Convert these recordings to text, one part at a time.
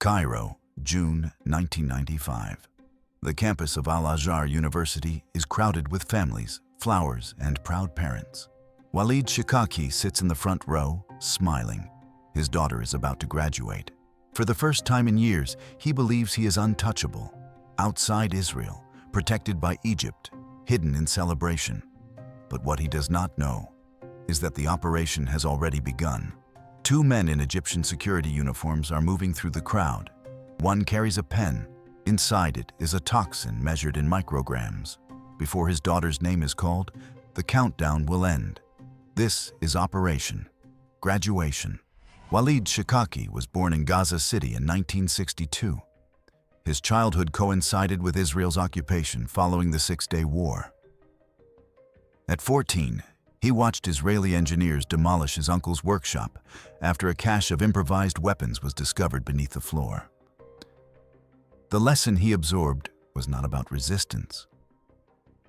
Cairo, June 1995. The campus of Al-Azhar University is crowded with families, flowers, and proud parents. Walid Shiqaqi sits in the front row, smiling. His daughter is about to graduate. For the first time in years, he believes he is untouchable, outside Israel, protected by Egypt, hidden in celebration. But what he does not know is that the operation has already begun. Two men in Egyptian security uniforms are moving through the crowd. One carries a pen. Inside it is a toxin measured in micrograms. Before his daughter's name is called, the countdown will end. This is Operation Graduation. Walid Shiqaqi was born in Gaza City in 1962. His childhood coincided with Israel's occupation following the Six-Day War. At 14, he watched Israeli engineers demolish his uncle's workshop after a cache of improvised weapons was discovered beneath the floor. The lesson he absorbed was not about resistance.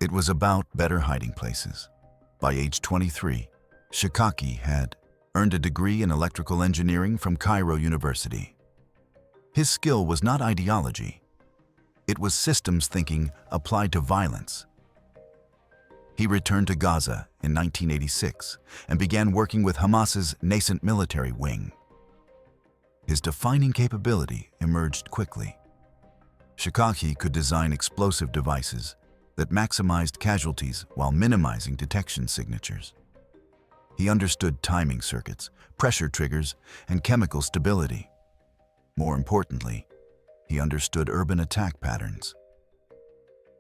It was about better hiding places. By age 23, Shiqaqi had earned a degree in electrical engineering from Cairo University. His skill was not ideology. It was systems thinking applied to violence. He returned to Gaza in 1986 and began working with Hamas's nascent military wing. His defining capability emerged quickly. Shiqaqi could design explosive devices that maximized casualties while minimizing detection signatures. He understood timing circuits, pressure triggers, and chemical stability. More importantly, he understood urban attack patterns.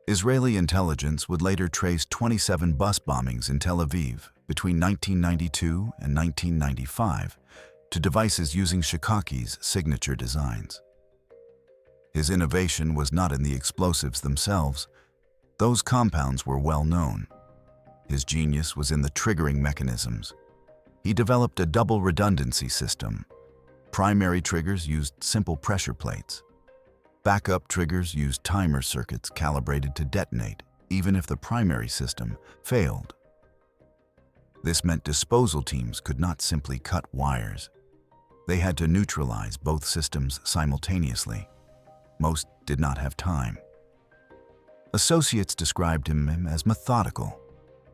Israeli intelligence would later trace 27 bus bombings in Tel Aviv between 1992 and 1995 to devices using Shiqaqi's signature designs. His innovation was not in the explosives themselves. Those compounds were well known. His genius was in the triggering mechanisms. He developed a double redundancy system. Primary triggers used simple pressure plates. Backup triggers used timer circuits calibrated to detonate, even if the primary system failed. This meant disposal teams could not simply cut wires. They had to neutralize both systems simultaneously. Most did not have time. Associates described him as methodical,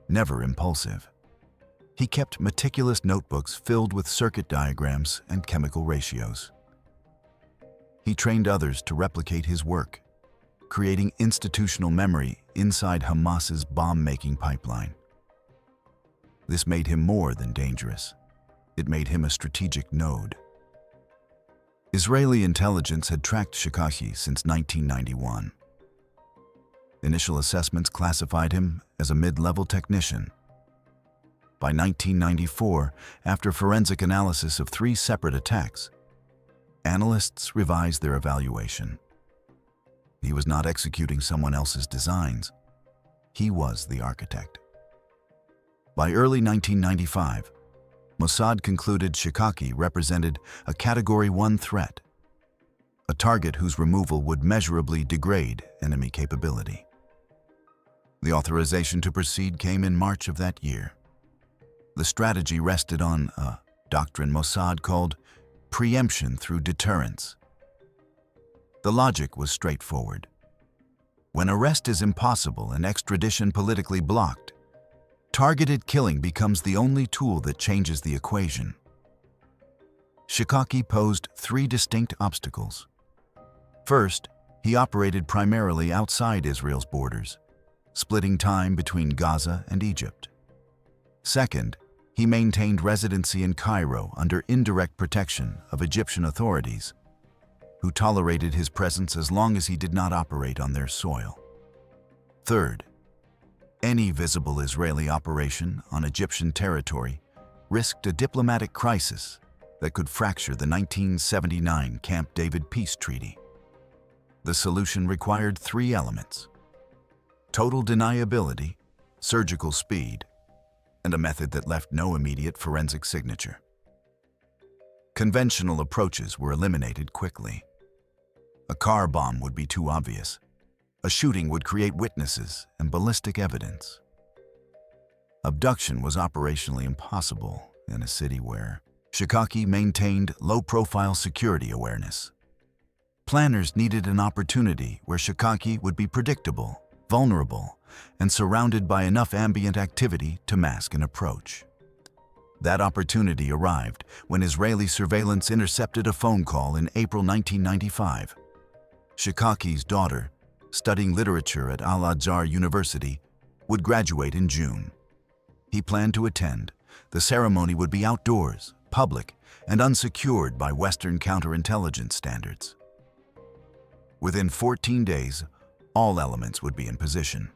never impulsive. He kept meticulous notebooks filled with circuit diagrams and chemical ratios. He trained others to replicate his work, creating institutional memory inside Hamas's bomb-making pipeline. This made him more than dangerous. It made him a strategic node. Israeli intelligence had tracked Shiqaqi since 1991. Initial assessments classified him as a mid-level technician. By 1994, after forensic analysis of 3 separate attacks, analysts revised their evaluation. He was not executing someone else's designs. He was the architect. By early 1995, Mossad concluded Shiqaqi represented a Category 1 threat, a target whose removal would measurably degrade enemy capability. The authorization to proceed came in March of that year. The strategy rested on a doctrine Mossad called preemption through deterrence. The logic was straightforward. When arrest is impossible and extradition politically blocked, targeted killing becomes the only tool that changes the equation. Shiqaqi posed 3 distinct obstacles. First, he operated primarily outside Israel's borders, splitting time between Gaza and Egypt. Second, he maintained residency in Cairo under indirect protection of Egyptian authorities, who tolerated his presence as long as he did not operate on their soil. Third, any visible Israeli operation on Egyptian territory risked a diplomatic crisis that could fracture the 1979 Camp David peace treaty. The solution required 3 elements: total deniability, surgical speed, and a method that left no immediate forensic signature. Conventional approaches were eliminated quickly. A car bomb would be too obvious. A shooting would create witnesses and ballistic evidence. Abduction was operationally impossible in a city where Shiqaqi maintained low-profile security awareness. Planners needed an opportunity where Shiqaqi would be predictable, vulnerable, and surrounded by enough ambient activity to mask an approach. That opportunity arrived when Israeli surveillance intercepted a phone call in April 1995. Shiqaqi's daughter, studying literature at Al-Azhar University, would graduate in June. He planned to attend. The ceremony would be outdoors, public, and unsecured by Western counterintelligence standards. Within 14 days, all elements would be in position.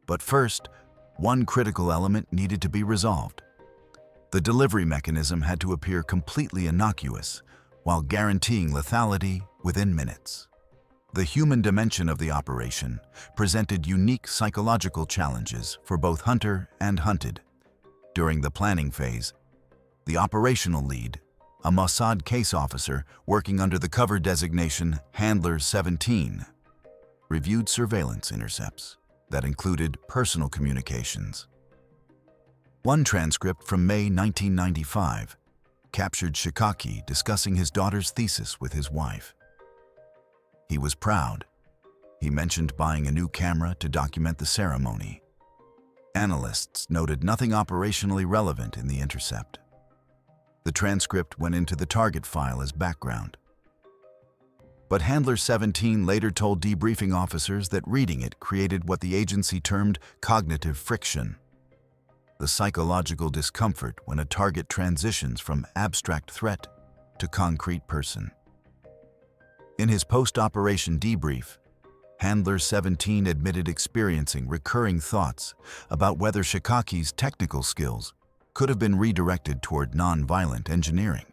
But first, one critical element needed to be resolved. The delivery mechanism had to appear completely innocuous while guaranteeing lethality within minutes. The human dimension of the operation presented unique psychological challenges for both hunter and hunted. During the planning phase, the operational lead, a Mossad case officer working under the cover designation Handler 17, reviewed surveillance intercepts that included personal communications. One transcript from May 1995 captured Shiqaqi discussing his daughter's thesis with his wife. He was proud. He mentioned buying a new camera to document the ceremony. Analysts noted nothing operationally relevant in the intercept. The transcript went into the target file as background. But Handler 17 later told debriefing officers that reading it created what the agency termed cognitive friction, the psychological discomfort when a target transitions from abstract threat to concrete person. In his post-operation debrief, Handler 17 admitted experiencing recurring thoughts about whether Shiqaqi's technical skills could have been redirected toward non-violent engineering.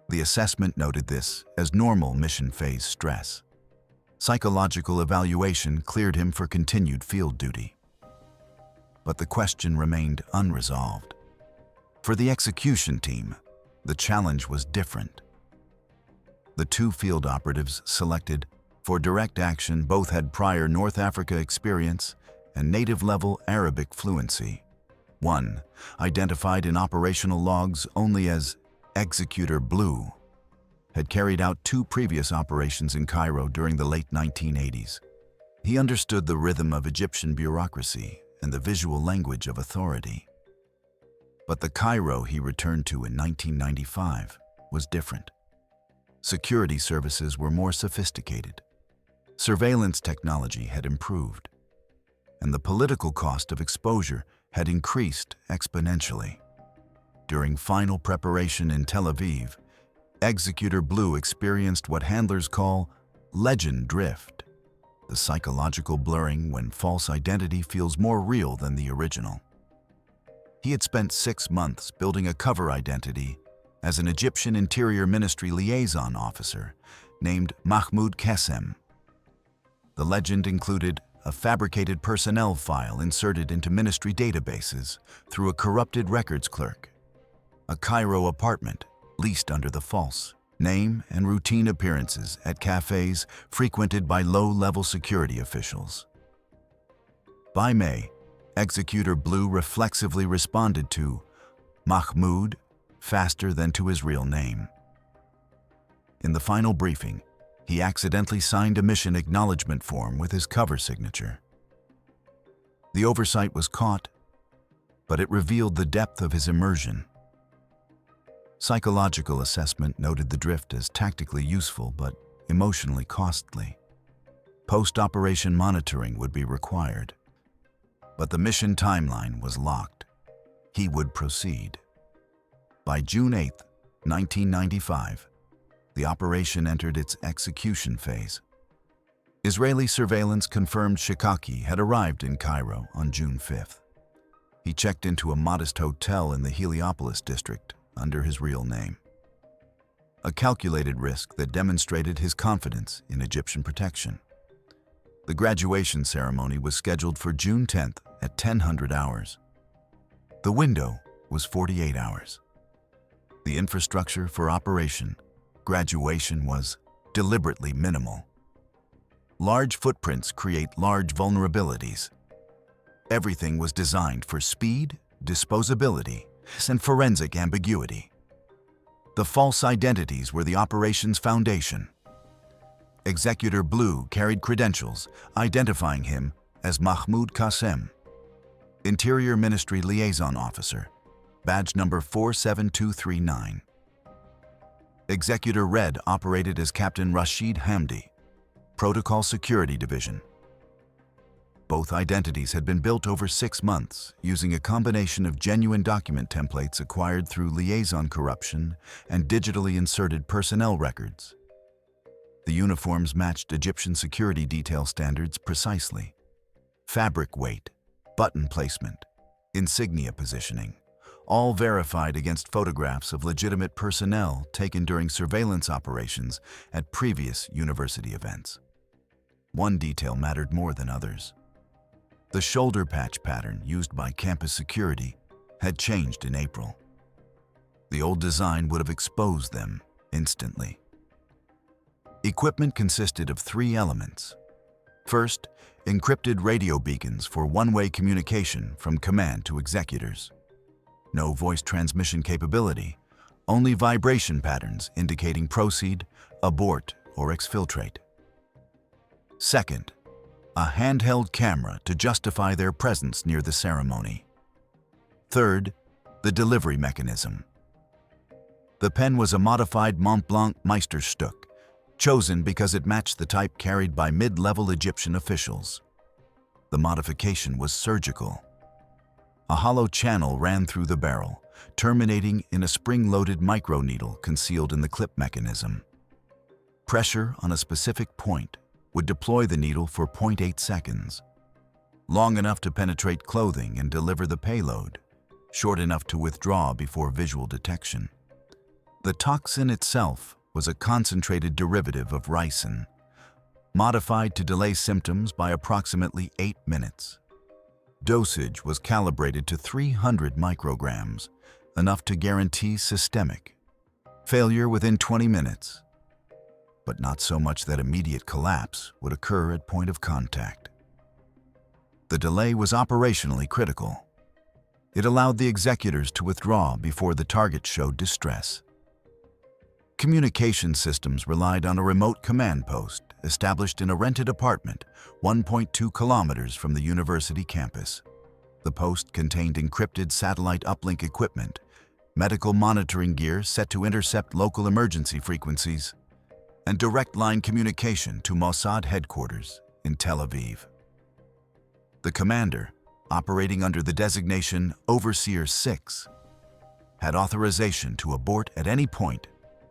The assessment noted this as normal mission phase stress. Psychological evaluation cleared him for continued field duty. But the question remained unresolved. For the execution team, the challenge was different. The two field operatives selected for direct action both had prior North Africa experience and native-level Arabic fluency. One, identified in operational logs only as Executor Blue, had carried out 2 previous operations in Cairo during the late 1980s. He understood the rhythm of Egyptian bureaucracy and the visual language of authority. But the Cairo he returned to in 1995 was different. Security services were more sophisticated. Surveillance technology had improved, and the political cost of exposure had increased exponentially. During final preparation in Tel Aviv, Executor Blue experienced what handlers call legend drift, the psychological blurring when false identity feels more real than the original. He had spent 6 months building a cover identity as an Egyptian Interior Ministry liaison officer named Mahmoud Qasem. The legend included a fabricated personnel file inserted into ministry databases through a corrupted records clerk, a Cairo apartment leased under the false name, and routine appearances at cafes frequented by low-level security officials. By May, Executor Blue reflexively responded to Mahmoud faster than to his real name. In the final briefing, he accidentally signed a mission acknowledgement form with his cover signature. The oversight was caught, but it revealed the depth of his immersion. Psychological assessment noted the drift as tactically useful but emotionally costly. Post-operation monitoring would be required. But the mission timeline was locked. He would proceed. By June 8, 1995, the operation entered its execution phase. Israeli surveillance confirmed Shiqaqi had arrived in Cairo on June 5th. He checked into a modest hotel in the Heliopolis district under his real name. A calculated risk that demonstrated his confidence in Egyptian protection. The graduation ceremony was scheduled for June 10th at 1000 hours. The window was 48 hours. The infrastructure for operation graduation was deliberately minimal. Large footprints create large vulnerabilities. Everything was designed for speed, disposability, and forensic ambiguity. The false identities were the operation's foundation. Executor Blue carried credentials identifying him as Mahmoud Qasem, Interior Ministry Liaison Officer, badge number 47239. Executor Red operated as Captain Rashid Hamdi, Protocol Security Division. Both identities had been built over 6 months using a combination of genuine document templates acquired through liaison corruption and digitally inserted personnel records. The uniforms matched Egyptian security detail standards precisely. Fabric weight, button placement, insignia positioning, all verified against photographs of legitimate personnel taken during surveillance operations at previous university events. One detail mattered more than others. The shoulder patch pattern used by campus security had changed in April. The old design would have exposed them instantly. Equipment consisted of 3 elements. First, encrypted radio beacons for one-way communication from command to executors. No voice transmission capability, only vibration patterns indicating proceed, abort, or exfiltrate. Second, a handheld camera to justify their presence near the ceremony. Third, the delivery mechanism. The pen was a modified Mont Blanc Meisterstück, chosen because it matched the type carried by mid-level Egyptian officials. The modification was surgical. A hollow channel ran through the barrel, terminating in a spring-loaded microneedle concealed in the clip mechanism. Pressure on a specific point would deploy the needle for 0.8 seconds, long enough to penetrate clothing and deliver the payload, short enough to withdraw before visual detection. The toxin itself was a concentrated derivative of ricin, modified to delay symptoms by approximately 8 minutes. Dosage was calibrated to 300 micrograms, enough to guarantee systemic failure within 20 minutes, but not so much that immediate collapse would occur at point of contact. The delay was operationally critical. It allowed the executors to withdraw before the target showed distress. Communication systems relied on a remote command post established in a rented apartment 1.2 kilometers from the university campus. The post contained encrypted satellite uplink equipment, medical monitoring gear set to intercept local emergency frequencies, and direct line communication to Mossad headquarters in Tel Aviv. The commander, operating under the designation Overseer 6, had authorization to abort at any point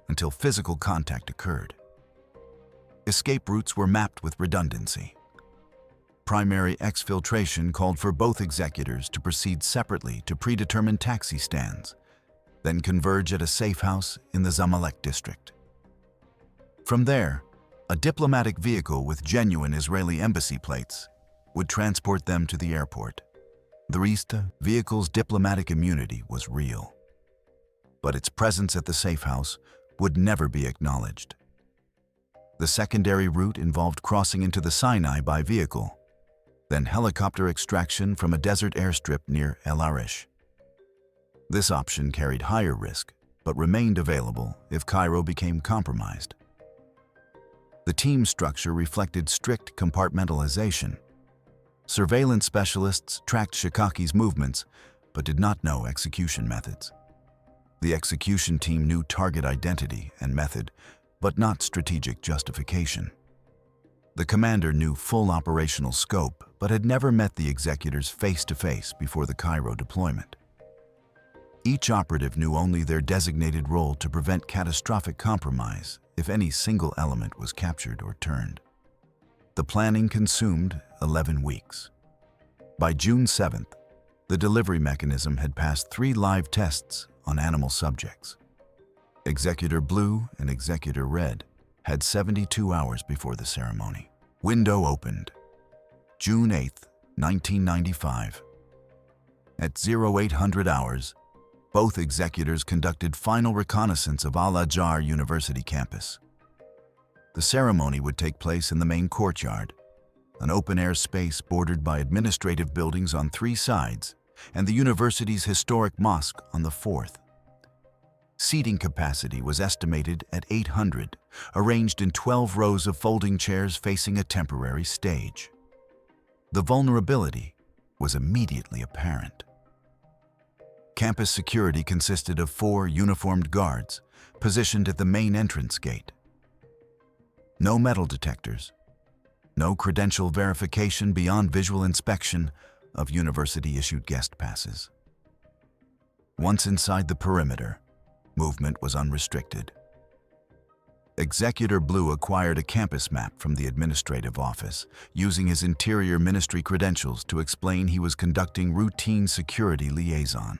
until physical contact occurred. Escape routes were mapped with redundancy. Primary exfiltration called for both executors to proceed separately to predetermined taxi stands, then converge at a safe house in the Zamalek district. From there, a diplomatic vehicle with genuine Israeli embassy plates would transport them to the airport. The vehicle's diplomatic immunity was real, but its presence at the safe house would never be acknowledged. The secondary route involved crossing into the Sinai by vehicle, then helicopter extraction from a desert airstrip near El Arish. This option carried higher risk, but remained available if Cairo became compromised. The team structure reflected strict compartmentalization. Surveillance specialists tracked Shiqaqi's movements, but did not know execution methods. The execution team knew target identity and method, but not strategic justification. The commander knew full operational scope, but had never met the executors face-to-face before the Cairo deployment. Each operative knew only their designated role to prevent catastrophic compromise if any single element was captured or turned. The planning consumed 11 weeks. By June 7th, the delivery mechanism had passed 3 live tests on animal subjects. Executor Blue and Executor Red had 72 hours before the ceremony. Window opened. June 8, 1995. At 0800 hours, both executors conducted final reconnaissance of Al-Azhar University campus. The ceremony would take place in the main courtyard, an open-air space bordered by administrative buildings on 3 sides and the university's historic mosque on the 4th. Seating capacity was estimated at 800, arranged in 12 rows of folding chairs facing a temporary stage. The vulnerability was immediately apparent. Campus security consisted of 4 uniformed guards positioned at the main entrance gate. No metal detectors, no credential verification beyond visual inspection of university-issued guest passes. Once inside the perimeter, movement was unrestricted. Executor Blue acquired a campus map from the administrative office, using his interior ministry credentials to explain he was conducting routine security liaison.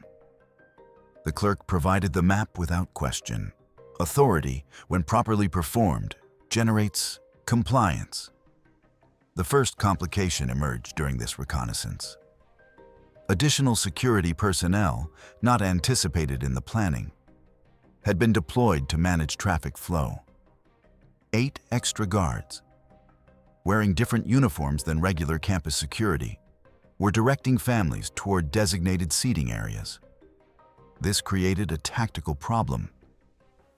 The clerk provided the map without question. Authority, when properly performed, generates compliance. The first complication emerged during this reconnaissance. Additional security personnel, not anticipated in the planning, had been deployed to manage traffic flow. 8 extra guards, wearing different uniforms than regular campus security, were directing families toward designated seating areas. This created a tactical problem.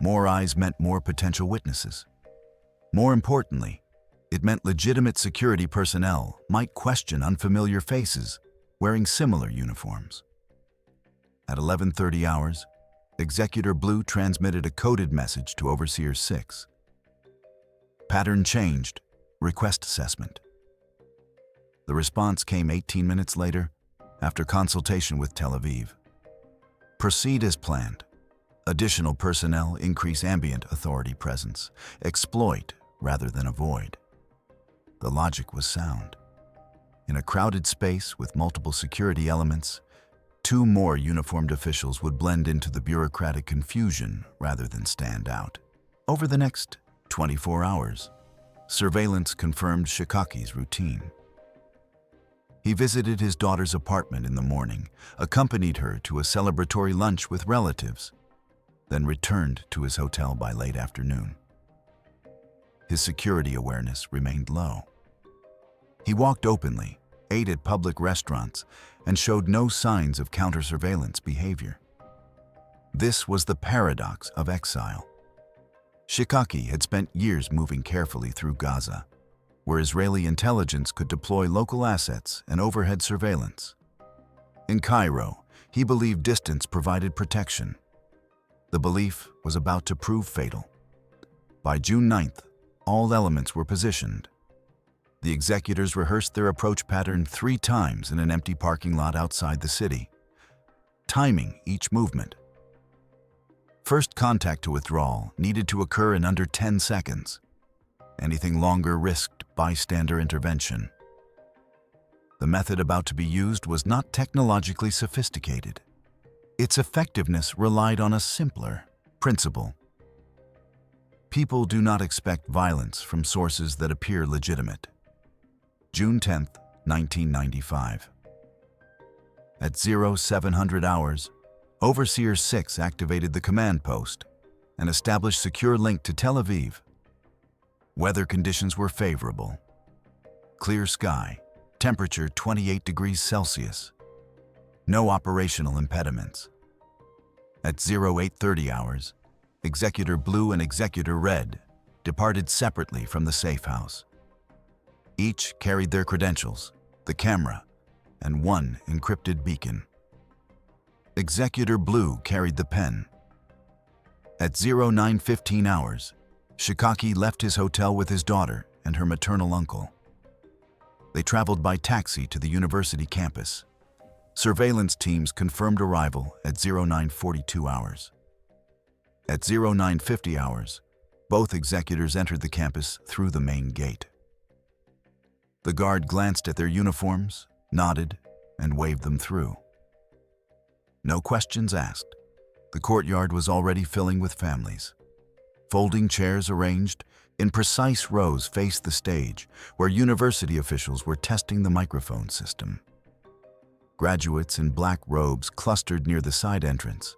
More eyes meant more potential witnesses. More importantly, it meant legitimate security personnel might question unfamiliar faces wearing similar uniforms. At 11:30 hours, Executor Blue transmitted a coded message to Overseer 6. Pattern changed. Request assessment. The response came 18 minutes later, after consultation with Tel Aviv. Proceed as planned. Additional personnel increase ambient authority presence. Exploit rather than avoid. The logic was sound. In a crowded space with multiple security elements, 2 more uniformed officials would blend into the bureaucratic confusion rather than stand out. Over the next 24 hours, surveillance confirmed Shiqaqi's routine. He visited his daughter's apartment in the morning, accompanied her to a celebratory lunch with relatives, then returned to his hotel by late afternoon. His security awareness remained low. He walked openly, ate at public restaurants, and showed no signs of counter-surveillance behavior. This was the paradox of exile. Shiqaqi had spent years moving carefully through Gaza, where Israeli intelligence could deploy local assets and overhead surveillance. In Cairo, he believed distance provided protection. The belief was about to prove fatal. By June 9th, all elements were positioned. The executors rehearsed their approach pattern 3 times in an empty parking lot outside the city, timing each movement. First contact to withdrawal needed to occur in under 10 seconds. Anything longer risked bystander intervention. The method about to be used was not technologically sophisticated. Its effectiveness relied on a simpler principle. People do not expect violence from sources that appear legitimate. June 10, 1995. At 0700 hours, Overseer 6 activated the command post and established secure link to Tel Aviv. Weather conditions were favorable. Clear sky, temperature 28 degrees Celsius. No operational impediments. At 0830 hours, Executor Blue and Executor Red departed separately from the safe house. Each carried their credentials, the camera, and 1 encrypted beacon. Executor Blue carried the pen. At 0915 hours, Shiqaqi left his hotel with his daughter and her maternal uncle. They traveled by taxi to the university campus. Surveillance teams confirmed arrival at 0942 hours. At 0950 hours, both executors entered the campus through the main gate. The guard glanced at their uniforms, nodded, and waved them through. No questions asked. The courtyard was already filling with families. Folding chairs arranged in precise rows faced the stage, where university officials were testing the microphone system. Graduates in black robes clustered near the side entrance,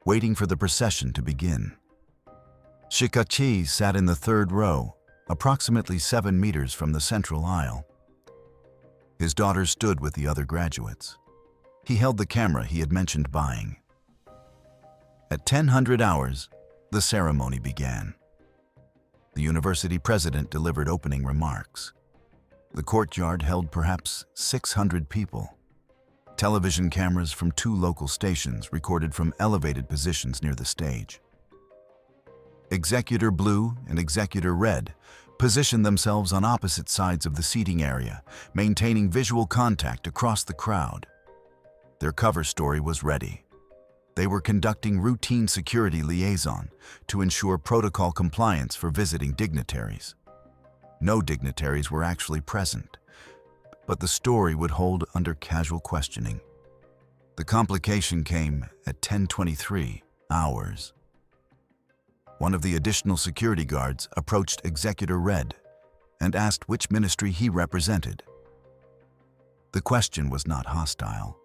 waiting for the procession to begin. Shiqaqi sat in the 3rd row, approximately 7 meters from the central aisle. His daughter stood with the other graduates. He held the camera he had mentioned buying. At 10:00 hours, the ceremony began. The university president delivered opening remarks. The courtyard held perhaps 600 people. Television cameras from 2 local stations recorded from elevated positions near the stage. Executor Blue and Executor Red positioned themselves on opposite sides of the seating area, maintaining visual contact across the crowd. Their cover story was ready. They were conducting routine security liaison to ensure protocol compliance for visiting dignitaries. No dignitaries were actually present, but the story would hold under casual questioning. The complication came at 10:23 hours. One of the additional security guards approached Executor Red and asked which ministry he represented. The question was not hostile,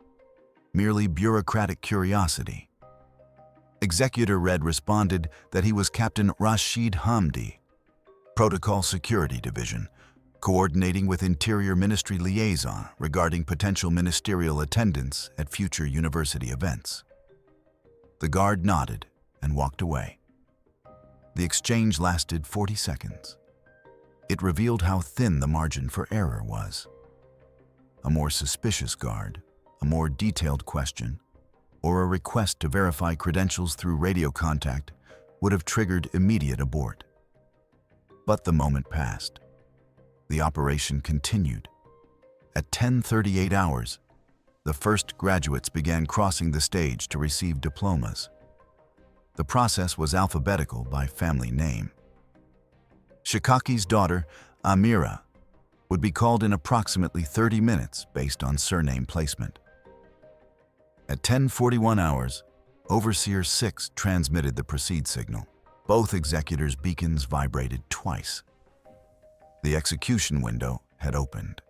merely bureaucratic curiosity. Executor Red responded that he was Captain Rashid Hamdi, Protocol Security Division, coordinating with Interior Ministry liaison regarding potential ministerial attendance at future university events. The guard nodded and walked away. The exchange lasted 40 seconds. It revealed how thin the margin for error was. A more suspicious guard, a more detailed question, or a request to verify credentials through radio contact would have triggered immediate abort. But the moment passed. The operation continued. At 10:38 hours, the first graduates began crossing the stage to receive diplomas. The process was alphabetical by family name. Shiqaqi's daughter, Amira, would be called in approximately 30 minutes based on surname placement. At 10:41 hours, Overseer 6 transmitted the proceed signal. Both executors' beacons vibrated twice. The execution window had opened.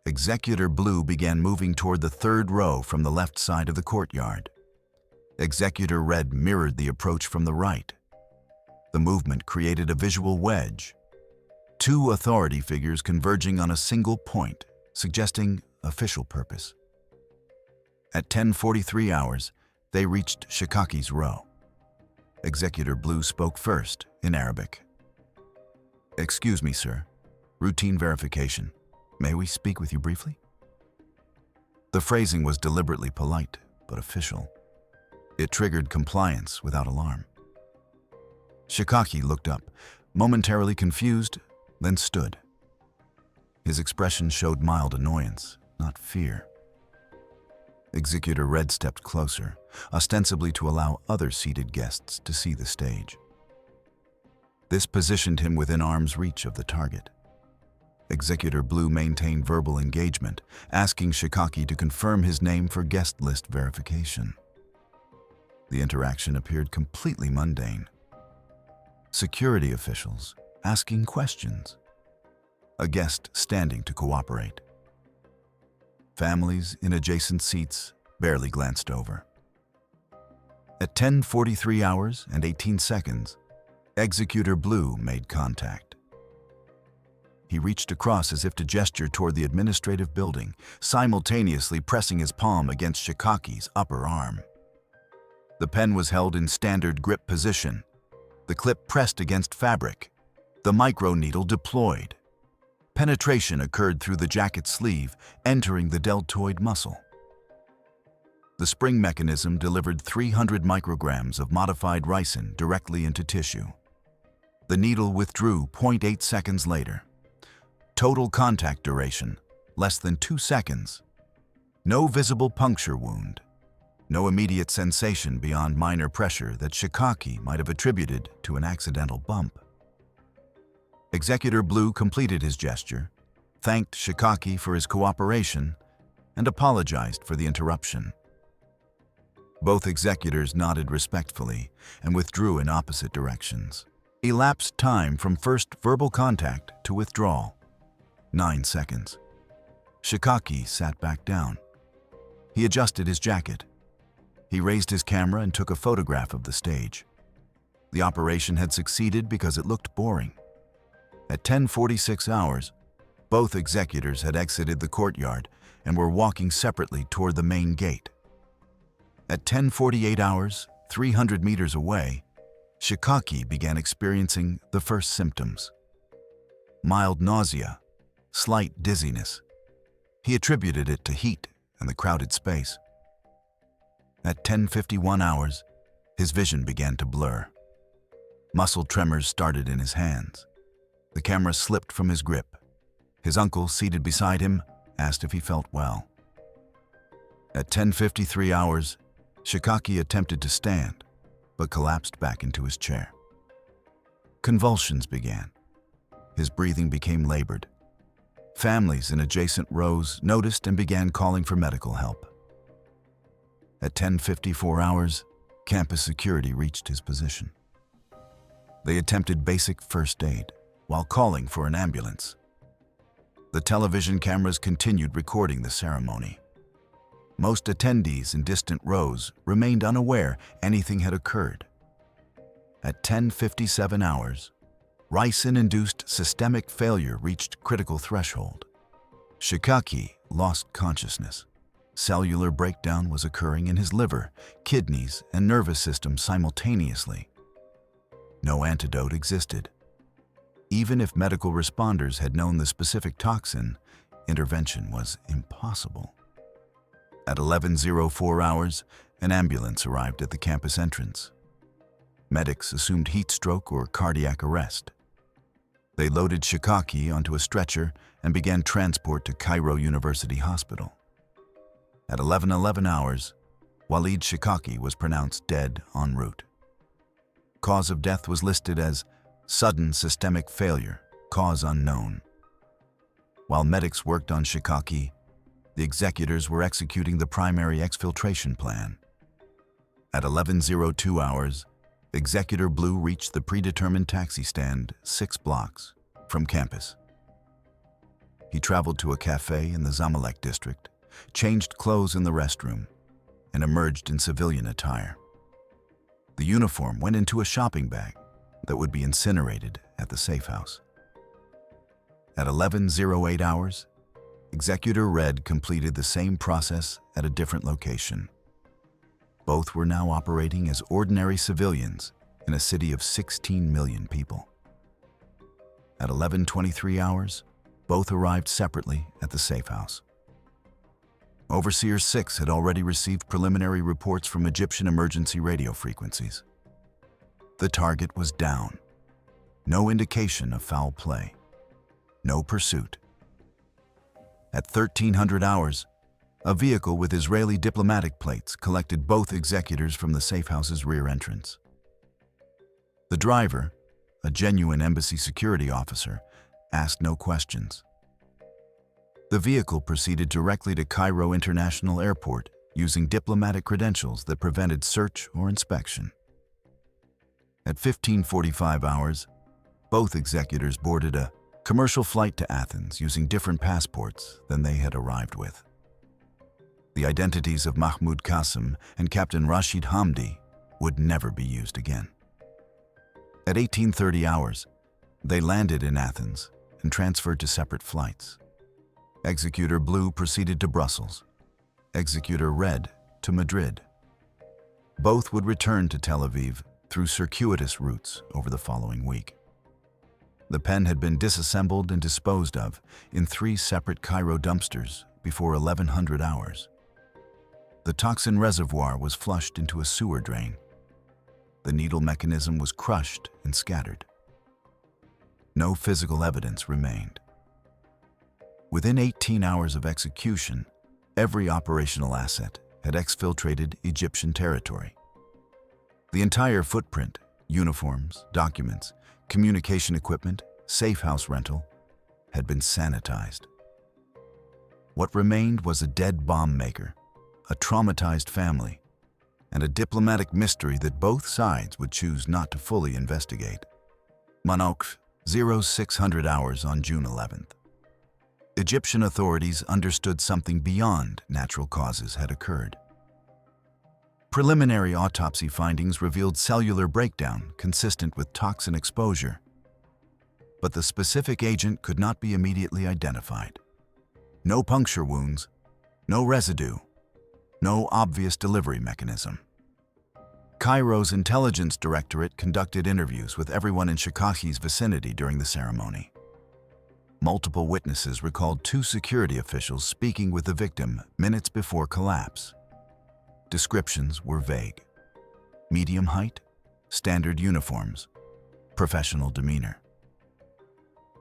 Executor Blue began moving toward the 3rd row from the left side of the courtyard. Executor Red mirrored the approach from the right. The movement created a visual wedge, 2 authority figures converging on a single point, suggesting official purpose. At 10:43 hours, they reached Shiqaqi's row. Executor Blue spoke first in Arabic. "Excuse me, sir. Routine verification. May we speak with you briefly?" The phrasing was deliberately polite, but official. It triggered compliance without alarm. Shiqaqi looked up, momentarily confused, then stood. His expression showed mild annoyance, not fear. Executor Red stepped closer, ostensibly to allow other seated guests to see the stage. This positioned him within arm's reach of the target. Executor Blue maintained verbal engagement, asking Shiqaqi to confirm his name for guest list verification. The interaction appeared completely mundane. Security officials asking questions. A guest standing to cooperate. Families in adjacent seats barely glanced over. At 10:43 hours and 18 seconds, Executor Blue made contact. He reached across as if to gesture toward the administrative building, simultaneously pressing his palm against Shiqaqi's upper arm. The pen was held in standard grip position, the clip pressed against fabric, the microneedle deployed. Penetration occurred through the jacket sleeve, entering the deltoid muscle. The spring mechanism delivered 300 micrograms of modified ricin directly into tissue. The needle withdrew 0.8 seconds later. Total contact duration, less than 2 seconds. No visible puncture wound. No immediate sensation beyond minor pressure that Shiqaqi might have attributed to an accidental bump. Executor Blue completed his gesture, thanked Shiqaqi for his cooperation, and apologized for the interruption. Both executors nodded respectfully and withdrew in opposite directions. Elapsed time from first verbal contact to withdrawal, 9 seconds. Shiqaqi sat back down. He adjusted his jacket. He raised his camera and took a photograph of the stage. The operation had succeeded because it looked boring. At 10:46 hours, both executors had exited the courtyard and were walking separately toward the main gate. At 10:48 hours 300 meters away, Shiqaqi began experiencing the first symptoms. Mild nausea, slight dizziness. He attributed it to heat and the crowded space. At 10:51 hours, his vision began to blur. Muscle tremors started in his hands. The camera slipped from his grip. His uncle, seated beside him, asked if he felt well. At 10:53 hours, Shiqaqi attempted to stand, but collapsed back into his chair. Convulsions began. His breathing became labored. Families in adjacent rows noticed and began calling for medical help. At 10:54 hours, campus security reached his position. They attempted basic first aid while calling for an ambulance. The television cameras continued recording the ceremony. Most attendees in distant rows remained unaware anything had occurred. At 10:57 hours, ricin-induced systemic failure reached critical threshold. Shiqaqi lost consciousness. Cellular breakdown was occurring in his liver, kidneys, and nervous system simultaneously. No antidote existed. Even if medical responders had known the specific toxin, intervention was impossible. At 11:04 hours, an ambulance arrived at the campus entrance. Medics assumed heat stroke or cardiac arrest. They loaded Shiqaqi onto a stretcher and began transport to Cairo University Hospital. At 11:11 hours, Walid Shiqaqi was pronounced dead en route. Cause of death was listed as sudden systemic failure, cause unknown. While medics worked on Shiqaqi, the executors were executing the primary exfiltration plan. At 11:02 hours, Executor Blue reached the predetermined taxi stand 6 blocks from campus. He traveled to a cafe in the Zamalek district, changed clothes in the restroom, and emerged in civilian attire. The uniform went into a shopping bag that would be incinerated at the safe house. At 11:08 hours, Executor Red completed the same process at a different location. Both were now operating as ordinary civilians in a city of 16 million people. At 11:23 hours, both arrived separately at the safe house. Overseer 6 had already received preliminary reports from Egyptian emergency radio frequencies. The target was down. No indication of foul play. No pursuit. At 1300 hours, a vehicle with Israeli diplomatic plates collected both executors from the safe house's rear entrance. The driver, a genuine embassy security officer, asked no questions. The vehicle proceeded directly to Cairo International Airport using diplomatic credentials that prevented search or inspection. At 15:45 hours, both executors boarded a commercial flight to Athens using different passports than they had arrived with. The identities of Mahmoud Qasim and Captain Rashid Hamdi would never be used again. At 18:30 hours, they landed in Athens and transferred to separate flights. Executor Blue proceeded to Brussels, Executor Red to Madrid. Both would return to Tel Aviv through circuitous routes over the following week. The pen had been disassembled and disposed of in 3 separate Cairo dumpsters before 1100 hours. The toxin reservoir was flushed into a sewer drain. The needle mechanism was crushed and scattered. No physical evidence remained. Within 18 hours of execution, every operational asset had exfiltrated Egyptian territory. The entire footprint, uniforms, documents, communication equipment, safe house rental, had been sanitized. What remained was a dead bomb maker, a traumatized family, and a diplomatic mystery that both sides would choose not to fully investigate. Monok, 0600 hours on June 11th. Egyptian authorities understood something beyond natural causes had occurred. Preliminary autopsy findings revealed cellular breakdown consistent with toxin exposure, but the specific agent could not be immediately identified. No puncture wounds, no residue, no obvious delivery mechanism. Cairo's intelligence directorate conducted interviews with everyone in Shiqaqi's vicinity during the ceremony. Multiple witnesses recalled 2 security officials speaking with the victim minutes before collapse. Descriptions were vague. Medium height, standard uniforms, professional demeanor.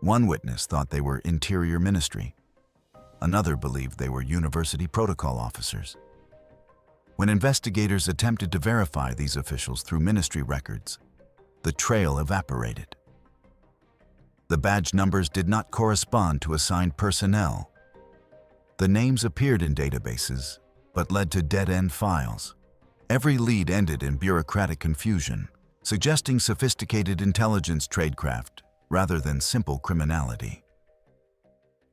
One witness thought they were interior ministry. Another believed they were university protocol officers. When investigators attempted to verify these officials through ministry records, the trail evaporated. The badge numbers did not correspond to assigned personnel. The names appeared in databases, but led to dead-end files. Every lead ended in bureaucratic confusion, suggesting sophisticated intelligence tradecraft rather than simple criminality.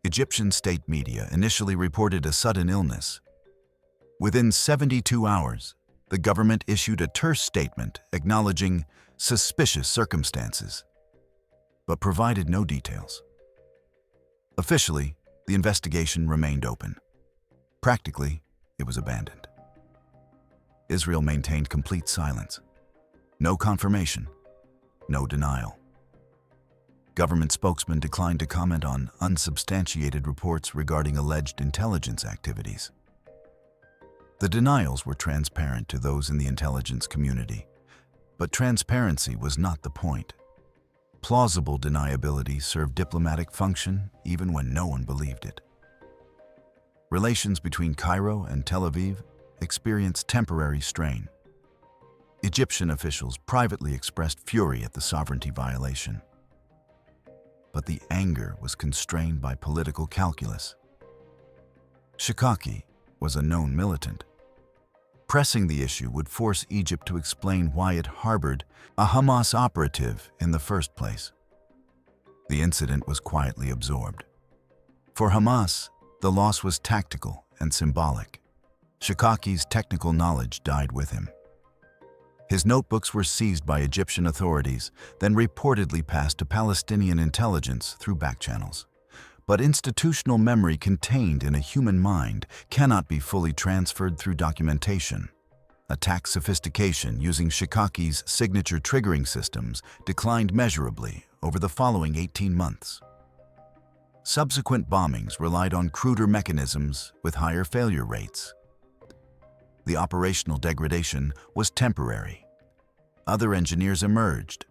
Egyptian state media initially reported a sudden illness. Within 72 hours, the government issued a terse statement acknowledging suspicious circumstances, but provided no details. Officially, the investigation remained open. Practically, it was abandoned. Israel maintained complete silence. No confirmation, no denial. Government spokesmen declined to comment on unsubstantiated reports regarding alleged intelligence activities. The denials were transparent to those in the intelligence community, but transparency was not the point. Plausible deniability served diplomatic function even when no one believed it. Relations between Cairo and Tel Aviv experienced temporary strain. Egyptian officials privately expressed fury at the sovereignty violation. But the anger was constrained by political calculus. Shiqaqi was a known militant. Pressing the issue would force Egypt to explain why it harbored a Hamas operative in the first place. The incident was quietly absorbed. For Hamas, the loss was tactical and symbolic. Shiqaqi's technical knowledge died with him. His notebooks were seized by Egyptian authorities, then reportedly passed to Palestinian intelligence through backchannels. But institutional memory contained in a human mind cannot be fully transferred through documentation. Attack sophistication using Shiqaqi's signature triggering systems declined measurably over the following 18 months. Subsequent bombings relied on cruder mechanisms with higher failure rates. The operational degradation was temporary. Other engineers emerged,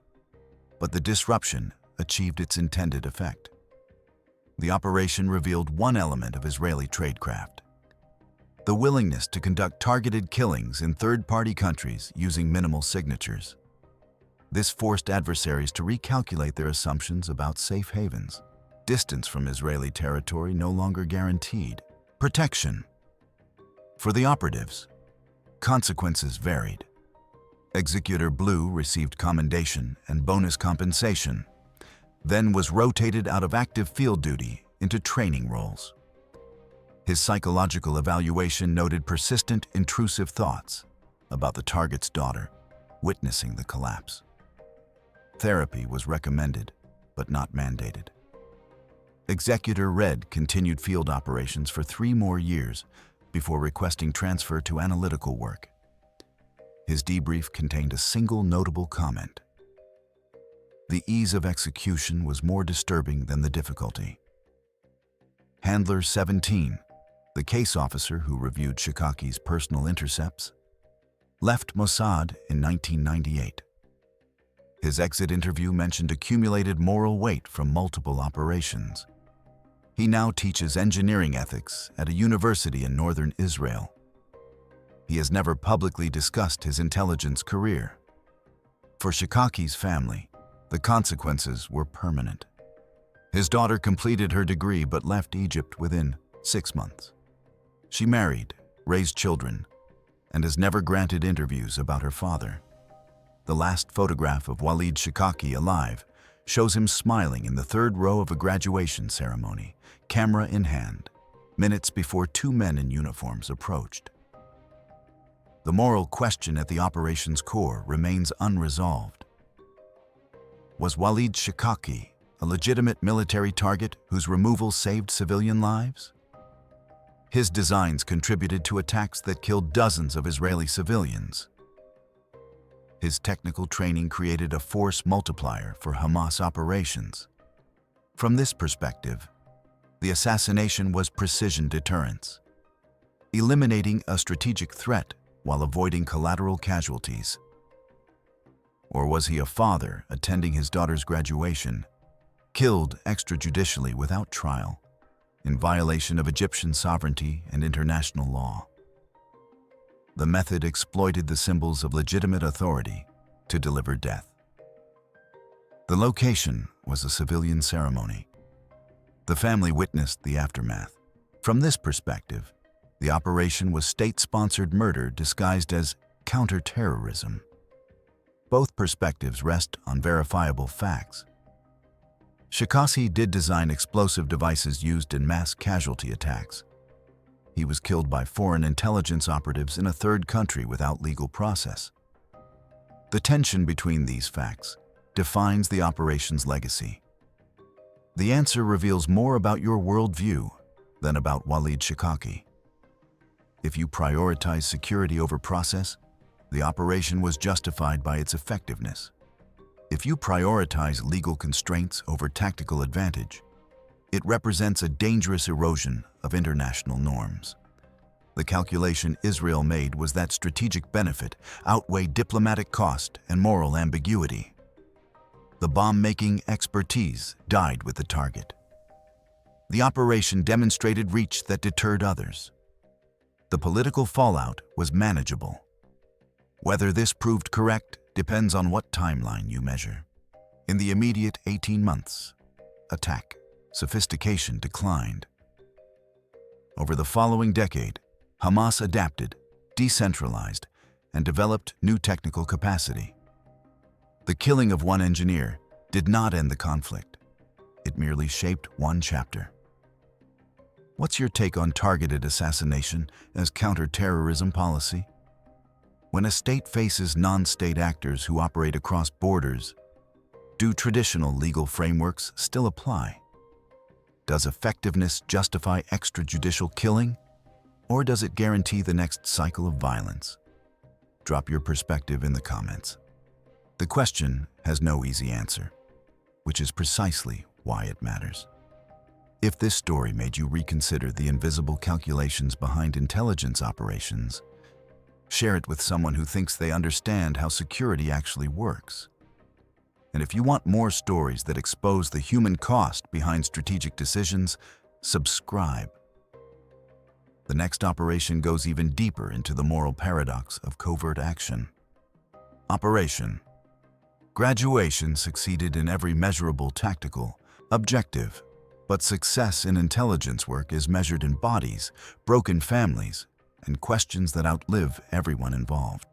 but the disruption achieved its intended effect. The operation revealed one element of Israeli tradecraft: the willingness to conduct targeted killings in third-party countries using minimal signatures. This forced adversaries to recalculate their assumptions about safe havens. Distance from Israeli territory no longer guaranteed protection. For the operatives, consequences varied. Executor Blue received commendation and bonus compensation, then was rotated out of active field duty into training roles. His psychological evaluation noted persistent, intrusive thoughts about the target's daughter witnessing the collapse. Therapy was recommended, but not mandated. Executor Red continued field operations for 3 more years before requesting transfer to analytical work. His debrief contained a single notable comment: the ease of execution was more disturbing than the difficulty. Handler 17, the case officer who reviewed Shiqaqi's personal intercepts, left Mossad in 1998. His exit interview mentioned accumulated moral weight from multiple operations. He now teaches engineering ethics at a university in northern Israel. He has never publicly discussed his intelligence career. For Shiqaqi's family, the consequences were permanent. His daughter completed her degree but left Egypt within 6 months. She married, raised children, and has never granted interviews about her father. The last photograph of Walid Shiqaqi alive shows him smiling in the 3rd row of a graduation ceremony, camera in hand, minutes before 2 men in uniforms approached. The moral question at the operation's core remains unresolved. Was Walid Shiqaqi a legitimate military target whose removal saved civilian lives? His designs contributed to attacks that killed dozens of Israeli civilians. His technical training created a force multiplier for Hamas operations. From this perspective, the assassination was precision deterrence, eliminating a strategic threat while avoiding collateral casualties. Or was he a father attending his daughter's graduation, killed extrajudicially without trial, in violation of Egyptian sovereignty and international law? The method exploited the symbols of legitimate authority to deliver death. The location was a civilian ceremony. The family witnessed the aftermath. From this perspective, the operation was state-sponsored murder disguised as counter-terrorism. Both perspectives rest on verifiable facts. Shiqaqi did design explosive devices used in mass casualty attacks. He was killed by foreign intelligence operatives in a third country without legal process. The tension between these facts defines the operation's legacy. The answer reveals more about your worldview than about Walid Shiqaqi. If you prioritize security over process, the operation was justified by its effectiveness. If you prioritize legal constraints over tactical advantage, it represents a dangerous erosion of international norms. The calculation Israel made was that strategic benefit outweighed diplomatic cost and moral ambiguity. The bomb-making expertise died with the target. The operation demonstrated reach that deterred others. The political fallout was manageable. Whether this proved correct depends on what timeline you measure. In the immediate 18 months, attack sophistication declined. Over the following decade, Hamas adapted, decentralized, and developed new technical capacity. The killing of one engineer did not end the conflict. It merely shaped one chapter. What's your take on targeted assassination as counter-terrorism policy? When a state faces non-state actors who operate across borders, do traditional legal frameworks still apply? Does effectiveness justify extrajudicial killing, or does it guarantee the next cycle of violence? Drop your perspective in the comments. The question has no easy answer, which is precisely why it matters. If this story made you reconsider the invisible calculations behind intelligence operations, share it with someone who thinks they understand how security actually works. And if you want more stories that expose the human cost behind strategic decisions, subscribe. The next operation goes even deeper into the moral paradox of covert action. Operation Graduation succeeded in every measurable tactical objective, but success in intelligence work is measured in bodies, broken families, and questions that outlive everyone involved.